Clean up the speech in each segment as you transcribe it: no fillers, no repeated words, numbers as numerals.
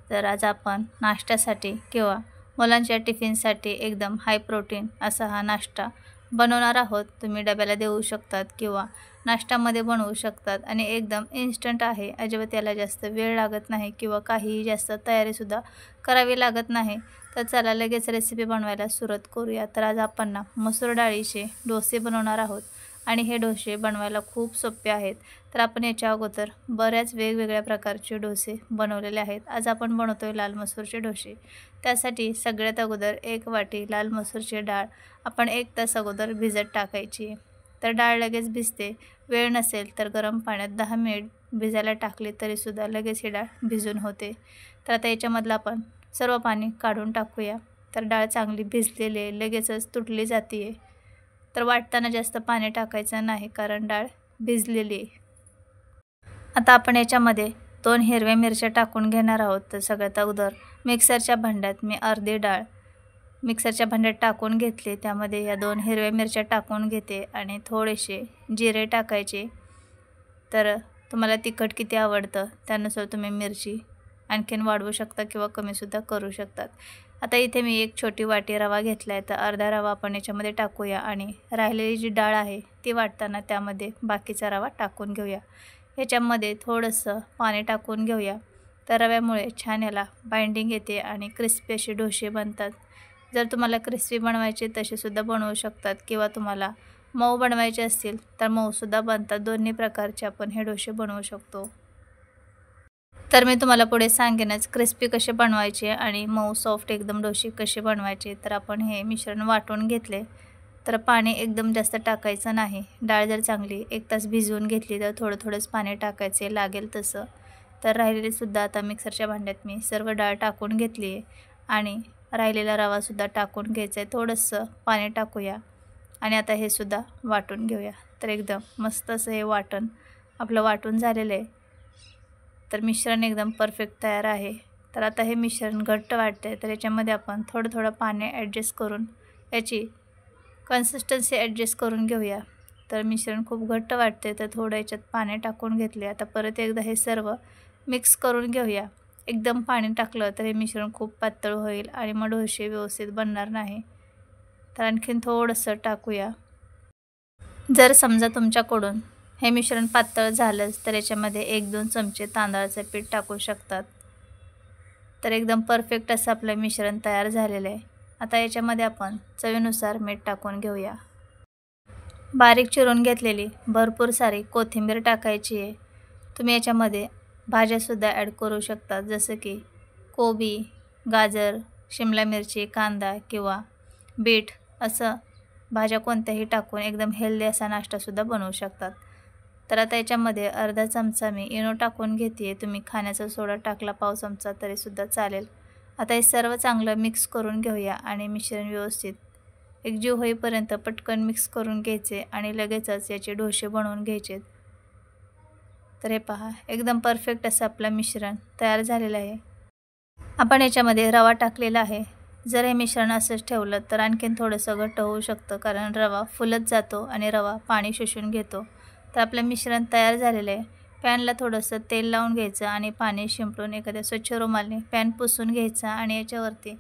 तर आज आपण नाश्त्यासाठी किंवा मुलांच्या टिफिनसाठी एकदम हाय प्रोटीन असा हा नाश्ता बनवणार आहोत। तुम्ही डब्याला देऊ शकतात किंवा नाश्त्यामध्ये बनवू शकतात आणि एकदम इन्स्टंट आहे। अजिबात याला जास्त वेळ लागत नाही किंवा काहीही जास्त तयारीसुद्धा करावी लागत नाही। तर चला लगेच रेसिपी बनवायला सुरुवात करूया। तर आज आपण मसूर डाळीचे डोसे बनवणार आहोत आणि हे डोसे बनवायला खूप सोपे आहेत। तर आपण याच्या अगोदर बऱ्याच वेगवेगळ्या प्रकारचे डोसे बनवलेले आहेत। आज आपण बनवतोय लाल मसूरचे डोसे। त्यासाठी सगळ्यात अगोदर 1 वाटी लाल मसूरची डाळ आपण 1 तास अगोदर भिजत टाकायची। तर डाळ लगेच भिजते। वेळ नसेल तर गरम पाण्यात 10 मिनिट भिजायला टाकले तरीसुद्धा लगेच ही डाळ भिजून होते। तर आता याच्यामधलं आपण सर्व पाणी काढून टाकूया। तर डाळ चांगली भिजलेली आहे, लगेचच तुटली जाते। तर वाटताना जास्त पाणी टाकायचं नाही कारण डाळ भिजलेली आहे। आता आपण याच्यामध्ये 2 हिरव्या मिरच्या टाकून घेणार आहोत। तर सगळ्यात अगोदर मिक्सरच्या भांड्यात मी अर्धी डाळ मिक्सरच्या भांड्यात टाकून घेतली। त्यामध्ये या 2 हिरव्या मिरच्या टाकून घेते आणि थोडेसे जिरे टाकायचे। तर तुम्हाला तिखट किती आवडतं त्यानुसार तुम्ही मिरची आणखीन वाढवू शकता किंवा कमीसुद्धा करू शकतात। आता इथे मी 1 छोटी वाटी रवा घेतला आहे। तर अर्धा रवा आपण याच्यामध्ये टाकूया आणि राहिलेली जी डाळ आहे ती वाटताना त्यामध्ये बाकीचा रवा टाकून घेऊया। याच्यामध्ये थोडंसं पाणी टाकून घेऊया। तर रव्यामुळे छान याला बाइंडिंग येते आणि क्रिस्पी असे डोसे बनतात। जर तुम्हाला क्रिस्पी बनवायचे तसेसुद्धा बनवू शकतात किंवा तुम्हाला मऊ बनवायचे असतील तर मऊसुद्धा बनतात। दोन्ही प्रकारचे आपण हे डोसे बनवू शकतो। तर मी तुम्हाला पुढे सांगेनच क्रिस्पी कसे बनवायचे आणि मऊ सॉफ्ट एकदम डोसे कसे बनवायचे। तर आपण हे मिश्रण वाटून घेतले। तर पाणी एकदम जास्त टाकायचं नाही। डाळ जर चांगली 1 तास भिजवून घेतली तर थोडंच पाणी टाकायचे लागेल तसं। तर राहिलेले सुद्धा आता मिक्सरच्या भांड्यात मी सर्व डाळ टाकून घेतली आहे आणि राहिलेला रवासुद्धा टाकून घ्यायचा आहे। थोडंसं पाणी टाकूया आणि आता हे सुद्धा वाटून घेऊया। तर एकदम मस्त असं हे वाटण आपलं वाटून झालेलं आहे। तर मिश्रण एकदम परफेक्ट तयार आहे। तर आता हे मिश्रण घट्ट वाटते तर याच्यामध्ये आपण थोडं पाणी ॲडजस्ट करून याची कन्सिस्टन्सी ॲडजस्ट करून घेऊया। तर मिश्रण खूप घट्ट वाटते तर थोडं याच्यात पाणी टाकून घेतले। आता परत एकदा हे सर्व मिक्स करून घेऊया। एकदम पाणी टाकलं तर हे मिश्रण खूप पातळ होईल आणि मग डोसे व्यवस्थित बनणार नाही। तर आणखीन थोडंसं टाकूया। जर समजा तुमच्याकडून हे मिश्रण पातळ झालंच तर याच्यामध्ये 1-2 चमचे तांदळाचे पीठ टाकू शकतात। तर एकदम परफेक्ट असं आपलं मिश्रण तयार झालेलं आहे। आता याच्यामध्ये आपण चवीनुसार मीठ टाकून घेऊया। बारीक चिरून घेतलेली भरपूर सारी कोथिंबीर टाकायची आहे। तुम्ही याच्यामध्ये भाज्यासुद्धा ॲड करू शकता जसं की कोबी, गाजर, शिमला मिरची, कांदा किंवा बीट असं भाज्या कोणत्याही टाकून एकदम हेल्दी असा नाश्तासुद्धा बनवू शकतात। तर आता याच्यामध्ये अर्धा चमचा मी इनो टाकून घेते। तुम्ही खाण्याचा सोडा टाकला पाव चमचा तरीसुद्धा चालेल। आता हे सर्व चांगलं मिक्स करून घेऊया आणि मिश्रण व्यवस्थित एकजीव होईपर्यंत पटकन मिक्स करून घ्यायचे आणि लगेचच याचे डोसे बनवून घ्यायचे। तर हे पहा एकदम परफेक्ट असं आपलं मिश्रण तयार झालेलं आहे। आपण याच्यामध्ये रवा टाकलेला आहे। जर हे मिश्रण असंच ठेवलं तर आणखीन थोडंसं घट्ट होऊ शकतं कारण रवा फुलत जातो आणि रवा पाणी शोषून घेतो। तर आपलं मिश्रण तयार झालेलं आहे। पॅनला थोडंसं तेल लावून घ्यायचं आणि पाणी शिंपडून एखाद्या स्वच्छ रुमालाने पॅन पुसून घ्यायचा आणि याच्यावरती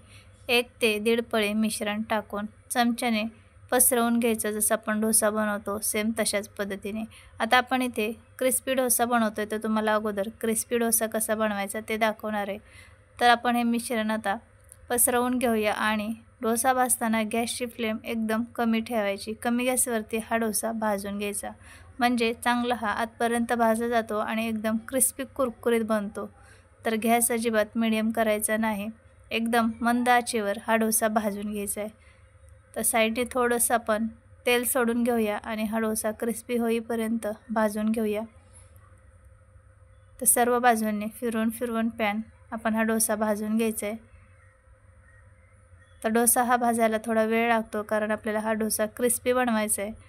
1 ते 1.5 पळी मिश्रण टाकून चमच्याने पसरवून घ्यायचं। जसं आपण डोसा बनवतो सेम तशाच पद्धतीने। आता आपण इथे क्रिस्पी डोसा बनवतोय तर तुम्हाला अगोदर क्रिस्पी डोसा कसा बनवायचा ते दाखवणार आहे। तर आपण हे मिश्रण आता पसरवून घेऊया आणि डोसा भाजताना गॅसची फ्लेम एकदम कमी ठेवायची। कमी गॅसवरती हा डोसा भाजून घ्यायचा म्हणजे चांगला हा आतपर्यंत भाजला जातो आणि एकदम क्रिस्पी कुरकुरीत बनतो। तर गॅस अजिबात मिडियम करायचा नाही, एकदम मंद आचेवर हा डोसा भाजून घ्यायचा आहे। तर साईडने थोडंसं आपण तेल सोडून घेऊया आणि हा डोसा क्रिस्पी होईपर्यंत भाजून घेऊया। तर सर्व बाजूंनी फिरवून पॅन आपण हा डोसा भाजून घ्यायचा आहे। तर डोसा हा भाजायला थोडा वेळ लागतो कारण आपल्याला हा डोसा क्रिस्पी बनवायचा आहे।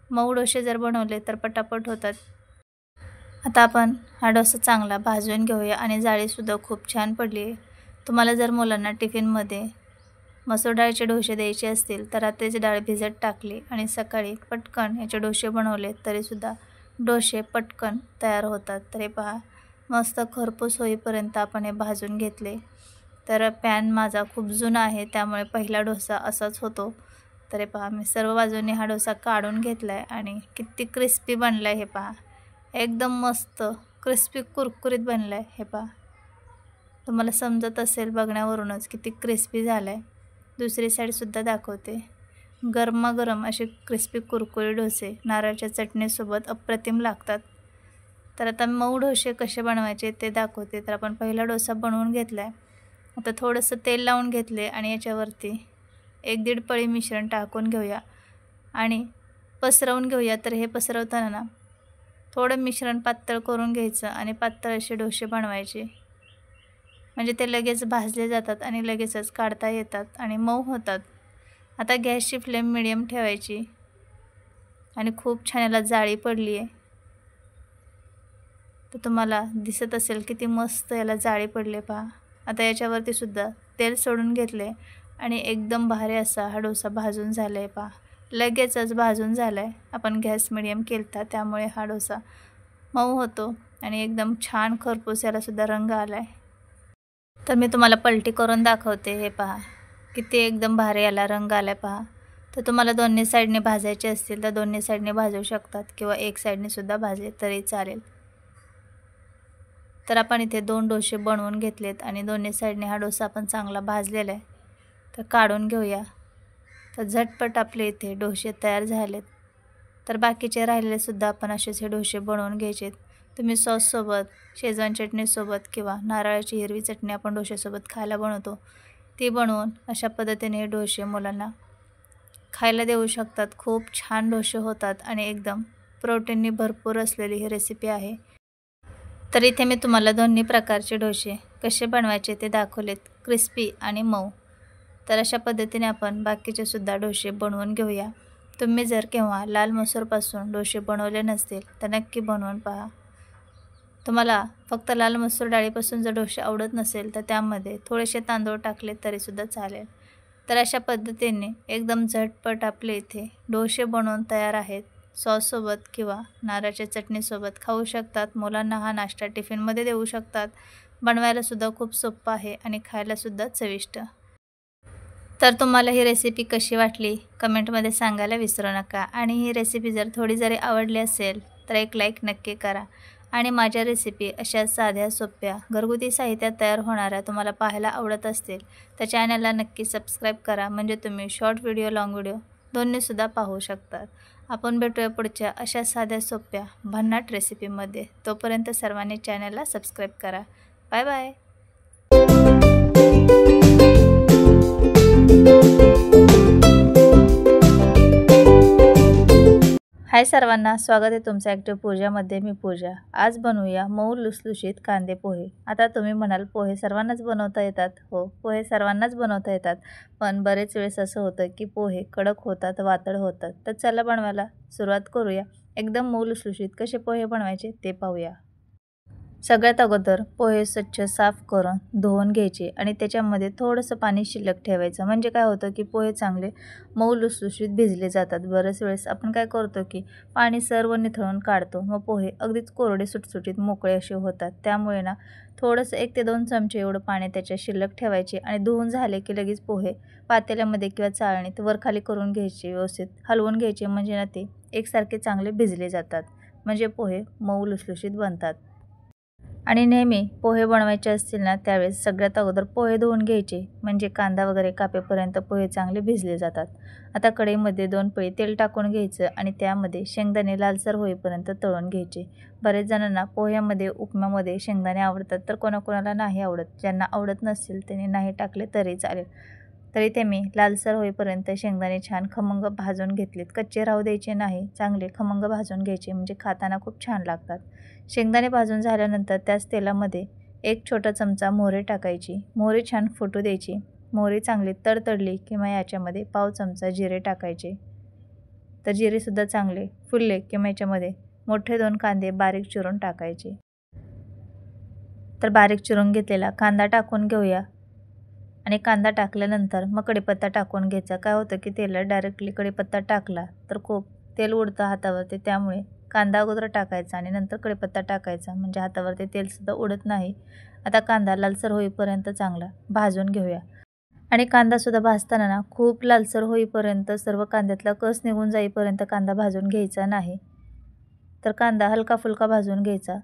मऊ डोसे जर बनवले तर पटापट होतात। आता आपण हा डोसा चांगला भाजून घेऊया आणि जाळीसुद्धा खूप छान पडली आहे। तुम्हाला जर मुलांना टिफिनमध्ये मसूर डाळीचे डोसे द्यायचे असतील तर रात्रीची डाळ भिजत टाकली आणि सकाळी पटकन याचे डोसे बनवले तरीसुद्धा डोसे पटकन तयार होतात। तर हे पहा मस्त खरपूस होईपर्यंत आपण हे भाजून घेतले. तर पॅन माझा खूप जुना आहे, त्यामुळे पहिला डोसा असाच होतो. तर हे पहा, मी सर्व बाजूंनी हा डोसा काढून घेतला आहे आणि किती क्रिस्पी बनला आहे हे पहा. एकदम मस्त क्रिस्पी कुरकुरीत बनला आहे हे पहा. तुम्हाला समजत असेल बघण्यावरूनच किती क्रिस्पी झाला आहे. दुसरी साईडसुद्धा दाखवते. गरमागरम असे क्रिस्पी कुरकुरी डोसे नारळाच्या चटणीसोबत अप्रतिम लागतात. तर आता मऊ डोसे कसे बनवायचे ते दाखवते. तर आपण पहिला डोसा बनवून घेतला आहे. आता थोडंसं तेल लावून घेतले आणि याच्यावरती 1-1.5 पळी मिश्रण टाकून घेऊया आणि पसरवून घेऊया. तर हे पसरवताना ना थोडं मिश्रण पातळ करून घ्यायचं आणि पातळ असे डोसे बनवायचे, म्हणजे ते लगेच भाजले जातात आणि लगेचच काढता येतात आणि मऊ होतात. आता गॅसची फ्लेम मिडियम ठेवायची आणि खूप छान याला जाळी पडली आहे. तर तुम्हाला दिसत असेल किती मस्त याला जाळी पडले पहा. आता याच्यावरती सुद्धा तेल सोडून घेतले आणि एकदम भारी असा हा डोसा भाजून झाला आहे पहा. लगेचच भाजून झाला आहे. आपण गॅस मिडियम केलता, त्यामुळे हा डोसा मऊ होतो आणि एकदम छान खरपूस यालासुद्धा रंग आला आहे. तर मी तुम्हाला पलटी करून दाखवते. हे पहा किती एकदम भारी याला रंग आला आहे पहा. तर तुम्हाला दोन्ही साईडने भाजायचे असतील तर दोन्ही साईडने भाजू शकतात किंवा एक साईडने सुद्धा भाजले तरी चालेल. तर आपण इथे 2 डोसे बनवून घेतलेत आणि दोन्ही साईडने हा डोसा आपण चांगला भाजलेला आहे. तर काढून घेऊया. तर झटपट आपले इथे डोसे तयार झालेत. तर बाकीचे राहिलेले सुद्धा आपण असेच हे डोसे बनवून घ्यायचेत. तुम्ही सॉससोबत, शेजवान चटणीसोबत किंवा नारळाची हिरवी चटणी आपण डोश्यासोबत खायला बनवतो, ती बनवून अशा पद्धतीने हे डोसे मुलांना खायला देऊ शकतात. खूप छान डोसे होतात आणि एकदम प्रोटीननी भरपूर असलेली ही रेसिपी आहे. तर इथे मी तुम्हाला दोन्ही प्रकारचे डोसे कसे बनवायचे ते दाखवलेत, क्रिस्पी आणि मऊ. तर अशा पद्धतीने आपण बाकीचे सुद्धा डोसे बनवून घेऊया. तुम्ही जर केव्हा लाल मसूरपासून डोसे बनवले नसतील तर नक्की बनवून पहा. तुम्हाला फक्त लाल मसूर डाळीपासून जर डोसे आवडत नसेल तर त्यामध्ये थोडेसे तांदूळ टाकले तरीसुद्धा चालेल. तर अशा पद्धतीने एकदम झटपट आपले इथे डोसे बनवून तयार आहेत. सॉससोबत किंवा नारळाच्या चटणीसोबत खाऊ शकतात. मुलांना हा नाश्ता टिफिनमध्ये देऊ शकतात. बनवायलासुद्धा खूप सोपं आहे आणि खायलासुद्धा चविष्ट. तर तुम्हाला ही रेसिपी कशी वाटली कमेंटमध्ये सांगायला विसरू नका. आणि ही रेसिपी जर थोडी जरी आवडली असेल तर एक लाईक नक्की करा. आणि माझ्या रेसिपी अशा साध्या सोप्या घरगुती साहित्यात तयार होणाऱ्या तुम्हाला पाहायला आवडत असतील तर चॅनलला नक्की सबस्क्राईब करा, म्हणजे तुम्ही शॉर्ट व्हिडिओ, लाँग व्हिडिओ दोन्हीसुद्धा पाहू शकतात. आपण भेटूया पुढच्या अशा साध्या सोप्या भन्नाट रेसिपीमध्ये. तोपर्यंत सर्वांनी चॅनलला सबस्क्राईब करा. Bye bye. हाय सर्वांना, स्वागत आहे तुमचं ॲक्टिव्ह पूजामध्ये. मी पूजा. आज बनवूया मऊ लुसलुशीत कांदे पोहे. आता तुम्ही म्हणाल पोहे सर्वांनाच बनवता येतात. हो, पोहे सर्वांनाच बनवता येतात, पण बरेच वेळेस असं होतं की पोहे कडक होतात, वातळ होतात. तर चला बनवायला सुरुवात करूया. एकदम मऊ लुसलुशीत कसे पोहे बनवायचे ते पाहूया. सगळ्यात अगोदर पोहे स्वच्छ साफ करून धुवून घ्यायचे आणि त्याच्यामध्ये थोडंसं पाणी शिल्लक ठेवायचं, म्हणजे काय होतं की पोहे चांगले मऊ लुसलुशीत भिजले जातात. बरेच वेळेस आपण काय करतो की पाणी सर्व निथळून काढतो, मग पोहे अगदीच कोरडे सुटसुटीत मोकळे असे होतात. त्यामुळे ना थोडंसं 1 ते 2 चमचे एवढं पाणी त्याच्यात शिल्लक ठेवायचे आणि धुवून झाले की लगेच पोहे पातेल्यामध्ये किंवा चाळणीत वरखाली करून घ्यायचे, व्यवस्थित हलवून घ्यायचे, म्हणजे ना ते एकसारखे चांगले भिजले जातात, म्हणजे पोहे मऊ लुसलुशीत बनतात. आणि नेहमी पोहे बनवायचे असतील ना त्यावेळेस सगळ्यात अगोदर पोहे धुवून घ्यायचे, म्हणजे कांदा वगैरे कापेपर्यंत पोहे चांगले भिजले जातात. आता कढईमध्ये 2 पळी तेल टाकून घ्यायचं आणि त्यामध्ये शेंगदाणे लालसर होईपर्यंत तळून घ्यायचे. बरेच जणांना पोह्यामध्ये, उपम्यामध्ये शेंगदाणे आवडतात, तर कोणाकोणाला नाही आवडत. ज्यांना आवडत नसतील त्यांनी नाही टाकले तरी चालेल. तर इथे मी लालसर होईपर्यंत शेंगदाणे छान खमंग भाजून घेतलेत. कच्चे राहू द्यायचे नाही, चांगले खमंग भाजून घ्यायचे, म्हणजे खाताना खूप छान लागतात. शेंगदाणे भाजून झाल्यानंतर त्याच तेलामध्ये 1 छोटा चमचा मोहरी टाकायची. मोहरी छान फुटू द्यायची. मोहरी चांगली तडतडली की मग याच्यामध्ये पाव चमचा जिरे टाकायचे. तर जिरेसुद्धा चांगले फुलले की मग याच्यामध्ये मोठे 2 कांदे बारीक चिरून टाकायचे. तर बारीक चिरून घेतलेला कांदा टाकून घेऊया आणि कांदा टाकल्यानंतर मग कढीपत्ता टाकून घ्यायचा. काय होतं की तेलात डायरेक्टली कढीपत्ता टाकला तर खूप तेल उडतं हातावरती, त्यामुळे कांदा अगोदर टाकायचा आणि नंतर कढीपत्ता टाकायचा, म्हणजे हातावरती तेलसुद्धा उडत नाही. आता कांदा लालसर होईपर्यंत चांगला भाजून घेऊया. आणि कांदासुद्धा भाजताना ना खूप लालसर होईपर्यंत, सर्व कांद्यातला कस निघून जाईपर्यंत कांदा भाजून घ्यायचा नाही, तर कांदा हलका फुलका भाजून घ्यायचा.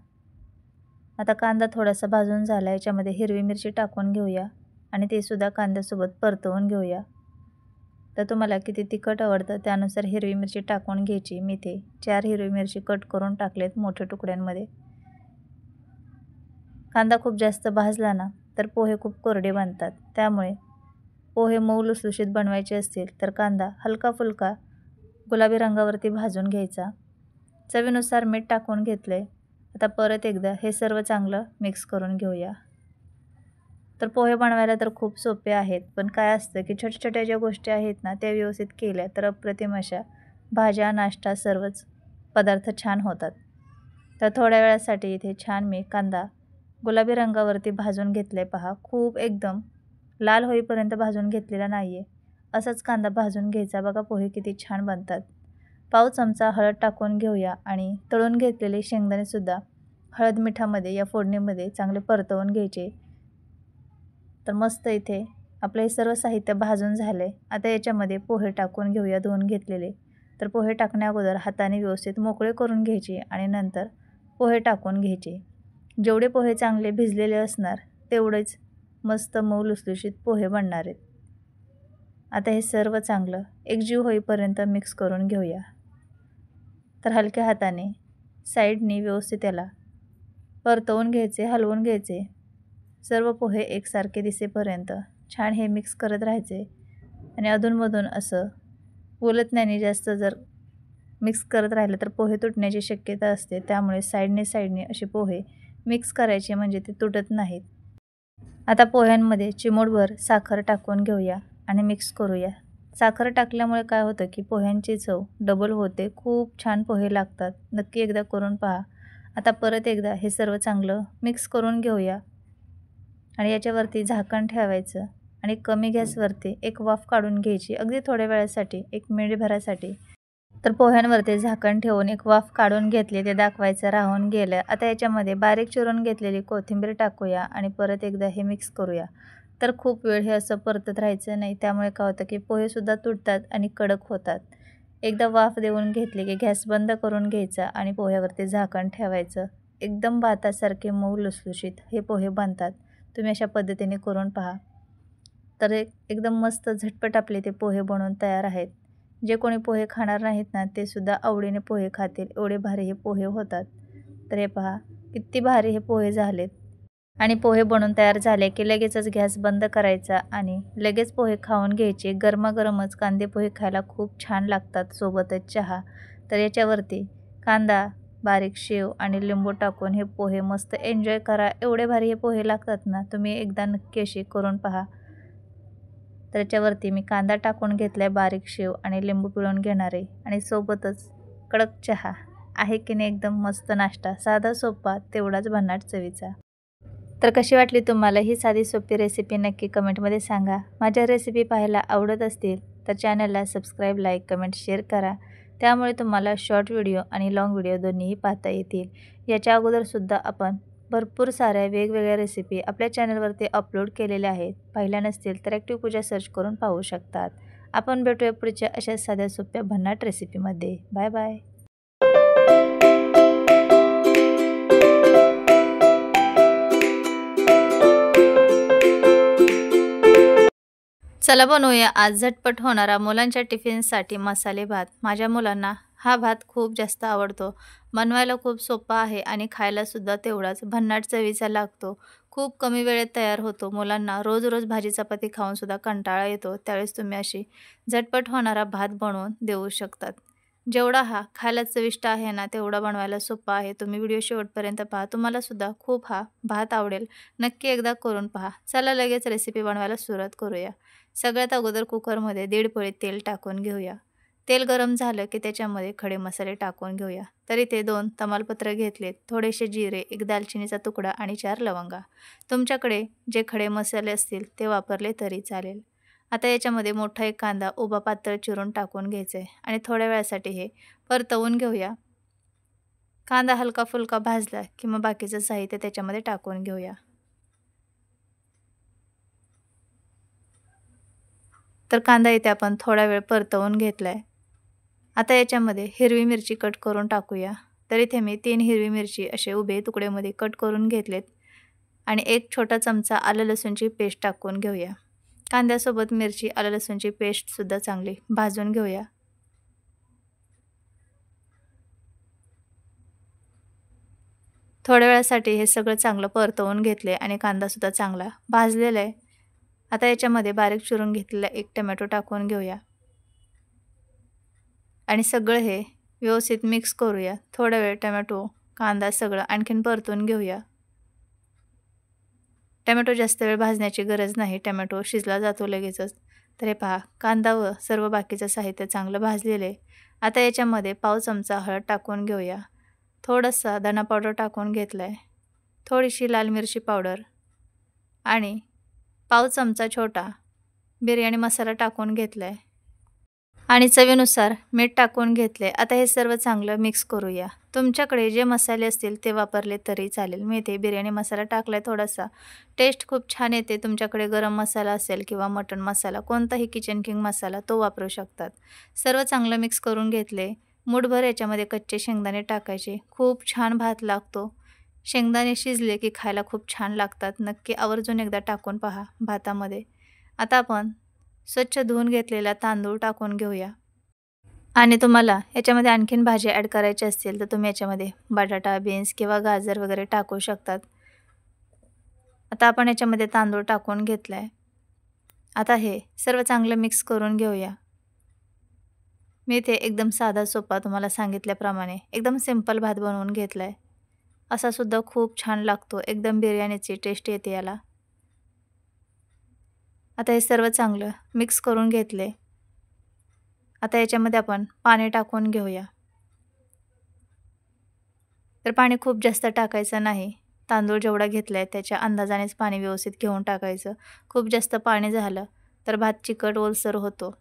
आता कांदा थोडासा भाजून झाला, याच्यामध्ये हिरवी मिरची टाकून घेऊया आणि ते सुद्धा कांद्यासोबत परतवून घेऊया. तर तुम्हाला किती तिखट आवडतं त्यानुसार हिरवी मिरची टाकून घ्यायची. मी ते 4 हिरवी मिरची कट करून टाकलेत मोठ्या तुकड्यांमध्ये. कांदा खूप जास्त भाजला ना तर पोहे खूप कोरडे बनतात, त्यामुळे पोहे मऊ लुसलुशीत बनवायचे असतील तर कांदा हलका फुलका गुलाबी रंगावरती भाजून घ्यायचा. चवीनुसार मीठ टाकून घेतले. आता परत एकदा हे सर्व चांगलं मिक्स करून घेऊया. तर पोहे बनवायला तर खूप सोपे आहेत, पण काय असतं की छोट्या छोट्या ज्या गोष्टी आहेत ना त्या व्यवस्थित केल्या तर अप्रतिम अशा भाज्या, नाश्ता सर्वच पदार्थ छान होतात. तर थोड्या वेळासाठी इथे छान मी कांदा गुलाबी रंगावरती भाजून घेतले. पहा, खूप एकदम लाल होईपर्यंत भाजून घेतलेला नाही आहे, असाच कांदा भाजून घ्यायचा. बघा पोहे किती छान बनतात. पाव चमचा हळद टाकून घेऊया आणि तळून घेतलेले शेंगदाणेसुद्धा हळद मिठामध्ये या फोडणीमध्ये चांगले परतवून घ्यायचे. तर मस्त इथे आपलं हे सर्व साहित्य भाजून झाले. आता याच्यामध्ये पोहे टाकून घेऊया धुवून घेतलेले. तर पोहे टाकण्या अगोदर हाताने व्यवस्थित मोकळे करून घ्यायचे आणि नंतर पोहे टाकून घ्यायचे. जेवढे पोहे चांगले भिजलेले असणार तेवढेच मस्त मऊ लुसलुशीत पोहे बनणार आहेत. आता हे सर्व चांगलं एकजीव होईपर्यंत मिक्स करून घेऊया. तर हलक्या हाताने साईडनी व्यवस्थित त्याला परतवून घ्यायचे, हलवून घ्यायचे. सर्व पोहे एकसारखे दिसेपर्यंत छान हे मिक्स करत राहायचे आणि अधूनमधून असं उलटण्याने जास्त जर मिक्स करत राहिलं तर पोहे तुटण्याची शक्यता असते, त्यामुळे साईडने असे पोहे मिक्स करायचे, म्हणजे ते तुटत नाहीत. आता पोह्यांमध्ये चिमूटभर साखर टाकून घेऊया आणि मिक्स करूया. साखर टाकल्यामुळे काय होतं की पोह्यांची चव डबल होते. खूप छान पोहे लागतात. नक्की एकदा करून पहा. आता परत एकदा हे सर्व चांगलं मिक्स करून घेऊया आणि याच्यावरती झाकण ठेवायचं आणि कमी गॅसवरती एक वाफ काढून घ्यायची, अगदी थोड्या वेळासाठी, 1 मिनिटभरासाठी. तर पोह्यांवरती झाकण ठेवून एक वाफ काढून घेतली, ते दाखवायचं राहून गेलं. आता याच्यामध्ये बारीक चिरून घेतलेली कोथिंबीर टाकूया आणि परत एकदा हे मिक्स करूया. तर खूप वेळ हे असं परतत राहायचं नाही, त्यामुळे काय होतं की पोहेसुद्धा तुटतात आणि कडक होतात. एकदा वाफ देऊन घेतली की गॅस बंद करून घ्यायचा आणि पोह्यावरती झाकण ठेवायचं. एकदम भातासारखे मऊ लुसलुशीत हे पोहे बनतात. तुम्ही अशा पद्धतीने करून पहा. तर एकदम मस्त झटपट आपले ते पोहे बनवून तयार आहेत. जे कोणी पोहे खाणार नाहीत ना ते सुद्धा आवडीने पोहे खातील, एवढे भारी हे पोहे होतात. तर हे पहा किती भारी हे पोहे झालेत. आणि पोहे बनवून तयार झाले की लगेचच गॅस बंद करायचा आणि लगेच पोहे खाऊन घ्यायचे. गरमागरमच कांदे पोहे खायला खूप छान लागतात, सोबतच चहा. तर याच्यावरती कांदा, बारीक शेव आणि लिंबू टाकून हे पोहे मस्त एन्जॉय करा. एवढे भारी हे पोहे लागतात ना, तुम्ही एकदा नक्की अशी करून पहा. तर याच्यावरती मी कांदा टाकून घेतला आहे, बारीक शेव आणि लिंबू पिळून घेणार आहे आणि सोबतच कडक चहा. आहे की नाही एकदम मस्त नाश्ता, साधा सोपा तेवढाच भन्नाट चवीचा. तर कशी वाटली तुम्हाला ही साधी सोपी रेसिपी नक्की कमेंटमध्ये सांगा. माझ्या रेसिपी पाहायला आवडत असतील तर चॅनलला सबस्क्राईब, लाईक, कमेंट, शेअर करा. त्यामुळे तुम्हाला शॉर्ट व्हिडिओ आणि लाँग व्हिडिओ दोन्हीही पाहता येतील. याच्या अगोदरसुद्धा आपण भरपूर साऱ्या वेगवेगळ्या रेसिपी आपल्या चॅनलवरती अपलोड केलेल्या आहेत. पाहिल्या नसतील तर ॲक्टिव्ह पूजा सर्च करून पाहू शकतात. आपण भेटूया पुढच्या अशा साध्या सोप्या भन्नाट रेसिपीमध्ये. Bye bye. चला बनवूया आज झटपट होणारा मुलांच्या टिफिनसाठी मसाले भात. माझ्या मुलांना हा भात खूप जास्त आवडतो. बनवायला खूप सोपा आहे आणि खायलासुद्धा तेवढाच भन्नाट चवीचा लागतो. खूप कमी वेळेत तयार होतो. मुलांना रोज रोज भाजी चपाती खाऊनसुद्धा कंटाळा येतो, त्यावेळेस तुम्ही अशी झटपट होणारा भात बनवून देऊ शकतात. जेवढा हा खायला चविष्ट आहे ना तेवढा बनवायला सोपा आहे. तुम्ही व्हिडिओ शेवटपर्यंत पहा, तुम्हालासुद्धा खूप हा भात आवडेल. नक्की एकदा करून पहा. चला लगेच रेसिपी बनवायला सुरुवात करूया. सगळ्यात अगोदर कुकरमध्ये 1.5 पळी तेल टाकून घेऊया. तेल गरम झालं की त्याच्यामध्ये खडे मसाले टाकून घेऊया. तर इथे 2 तमालपत्र घेतलेत, थोडेसे जिरे, 1 दालचिनीचा तुकडा आणि 4 लवंगा. तुमच्याकडे जे खडे मसाले असतील ते वापरले तरी चालेल. आता याच्यामध्ये मोठा एक कांदा उभा पातळ चिरून टाकून घ्यायचा आहे आणि थोड्या वेळासाठी हे परतवून घेऊया. कांदा हलका फुलका भाजला की मग बाकीचं साहित्य त्याच्यामध्ये टाकून घेऊया. तर कांदा इथे आपण थोडा वेळ परतवून घेतलाय. आता याच्यामध्ये हिरवी मिरची कट करून टाकूया. तर इथे मी 3 हिरवी मिरची असे उभे तुकड्यामध्ये कट करून घेतलेत आणि 1 छोटा चमचा आलं लसूणची पेस्ट टाकून घेऊया. कांद्यासोबत मिरची आलं लसूणची पेस्टसुद्धा चांगली भाजून घेऊया. थोड्या वेळासाठी हे सगळं चांगलं परतवून घेतले आणि कांदासुद्धा चांगला भाजलेला आहे. आता याच्यामध्ये बारीक चिरून घेतलेला 1 टोमॅटो टाकून घेऊया आणि सगळं हे व्यवस्थित मिक्स करूया. थोडा वेळ टोमॅटो, कांदा सगळं आणखीन परतून घेऊया. टोमॅटो जास्त वेळ भाजण्याची गरज नाही, टोमॅटो शिजला जातो लगेचच. तर हे पहा, कांदा व सर्व बाकीचं साहित्य चांगलं भाजलेलं आहे. आता याच्यामध्ये पाव चमचा हळद टाकून घेऊया. थोडासा धना पावडर टाकून घेतला आहे. थोडीशी लाल मिरची पावडर आणि पाव चमचा छोटा बिर्याणी मसाला टाकून घेतला आहे आणि चवीनुसार मीठ टाकून घेतले. आता हे सर्व चांगलं मिक्स करूया. तुमच्याकडे जे मसाले असतील ते वापरले तरी चालेल. मी इथे बिर्याणी मसाला टाकलाय थोडासा. टेस्ट खूप छान येते. तुमच्याकडे गरम मसाला असेल किंवा मटण मसाला, कोणताही किचन किंग मसाला तो वापरू शकतात. सर्व चांगलं मिक्स करून घेतले. मूठभर याच्यामध्ये कच्चे शेंगदाणे टाकायचे. खूप छान भात लागतो. शेंगदाणे शिजले की खायला खूप छान लागतात. नक्की आवर्जून एकदा टाकून पहा भातामध्ये. आता आपण स्वच्छ धुवून घेतलेला तांदूळ टाकून घेऊया आणि तुम्हाला याच्यामध्ये आणखीन भाजी ॲड करायची असतील तर तुम्ही याच्यामध्ये बटाटा, बीन्स किंवा गाजर वगैरे टाकू शकतात. आता आपण याच्यामध्ये तांदूळ टाकून घेतला आहे. आता हे सर्व चांगलं मिक्स करून घेऊया. मी इथे एकदम साधा सोपा तुम्हाला सांगितल्याप्रमाणे एकदम सिंपल भात बनवून घेतला आहे. असा सुद्धा खूप छान लागतो. एकदम बिर्याणीची टेस्ट येते याला. आता हे सर्व चांगलं मिक्स करून घेतले. आता याच्यामध्ये आपण पाणी टाकून घेऊया. तर पाणी खूप जास्त टाकायचं नाही. तांदूळ जेवढा घेतलाय त्याच्या अंदाजानेच पाणी व्यवस्थित घेऊन टाकायचं. खूप जास्त पाणी झालं तर भात चिकट ओलसर होतो.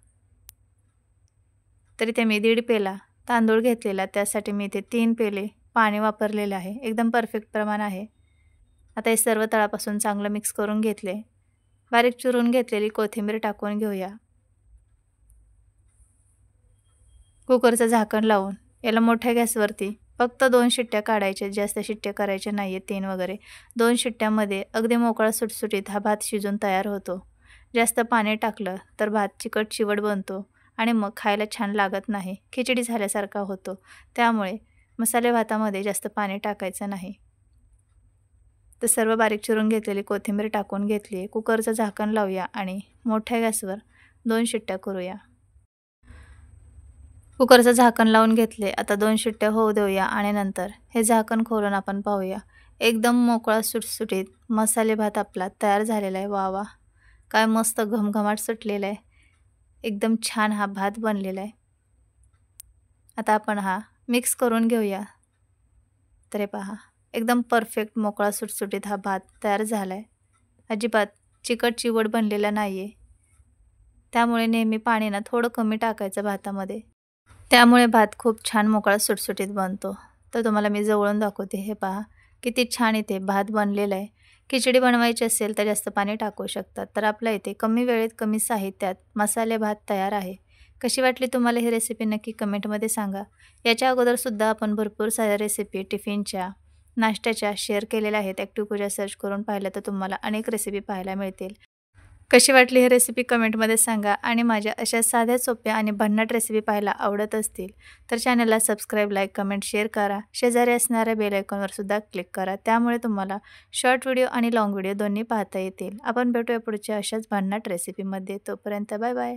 तरी ते मी 1.5 पेला तांदूळ घेतलेला, त्यासाठी मी इथे 3 पेले पाणी वापरलेलं आहे. एकदम परफेक्ट प्रमाण आहे. आता हे सर्व तळापासून चांगलं मिक्स करून घेतले. बारीक चिरून घेतलेली कोथिंबीर टाकून घेऊया. कुकरचं झाकण लावून याला मोठ्या गॅसवरती फक्त 2 शिट्ट्या काढायच्या. जास्त शिट्ट्या करायच्या नाही आहेत, 3 वगैरे. 2 शिट्ट्यामध्ये अगदी मोकळा सुटसुटीत हा भात शिजून तयार होतो. जास्त पाणी टाकलं तर भात चिकट चिवट बनतो आणि मग खायला छान लागत नाही, खिचडी झाल्यासारखा होतो. त्यामुळे मसाले भातामध्ये जास्त पाणी टाकायचं नाही. तर सर्व बारीक चिरून घेतलेली कोथिंबीर टाकून घेतली. कुकरचं झाकण लावूया आणि मोठ्या गॅसवर 2 शिट्ट्या करूया. कुकरचं झाकण लावून घेतले. आता 2 शिट्ट्या होऊ देऊया आणि नंतर हे झाकण खोलून आपण पाहूया. एकदम मोकळा सुटसुटीत मसाले भात आपला तयार झालेला आहे. वा वा, काय मस्त घमघमाट सुटलेला आहे. एकदम छान हा भात बनलेला आहे. आता आपण हा मिक्स करून घेऊया. तर हे पहा, एकदम परफेक्ट मोकळा सुटसुटीत हा भात तयार झाला आहे. अजिबात चिकट चिवट बनलेला नाही आहे. त्यामुळे नेहमी पाणी ना थोडं कमी टाकायचं भातामध्ये. त्यामुळे भात खूप छान मोकळा सुटसुटीत बनतो. तर तुम्हाला मी जवळून दाखवते. हे पहा, किती छान इथे भात बनलेला आहे. खिचडी बनवायची असेल तर जास्त पाणी टाकू शकतात. तर आपल्या इथे कमी वेळेत कमी साहित्यात मसाले भात तयार आहे. कशी वाटली तुम्हाला ही रेसिपी नक्की कमेंटमध्ये सांगा. याच्या अगोदरसुद्धा आपण भरपूर साऱ्या रेसिपी टिफिनच्या, नाश्त्याच्या शेअर केलेल्या आहेत. ॲक्टिव्ह पूजा सर्च करून पाहिलं तर तुम्हाला अनेक रेसिपी पाहायला मिळतील. कशी वाटली ही रेसिपी कमेंटमध्ये सांगा आणि माझ्या अशा साध्या सोप्या आणि भन्नाट रेसिपी पाहायला आवडत असतील तर चॅनलला सबस्क्राईब, लाईक, कमेंट, शेअर करा. शेजारी असणाऱ्या बेल आयकॉनवर सुद्धा क्लिक करा. त्यामुळे तुम्हाला शॉर्ट व्हिडिओ आणि लाँग व्हिडिओ दोन्ही पाहता येतील. आपण भेटूया पुढच्या अशाच भन्नाट रेसिपीमध्ये. तोपर्यंत बाय बाय.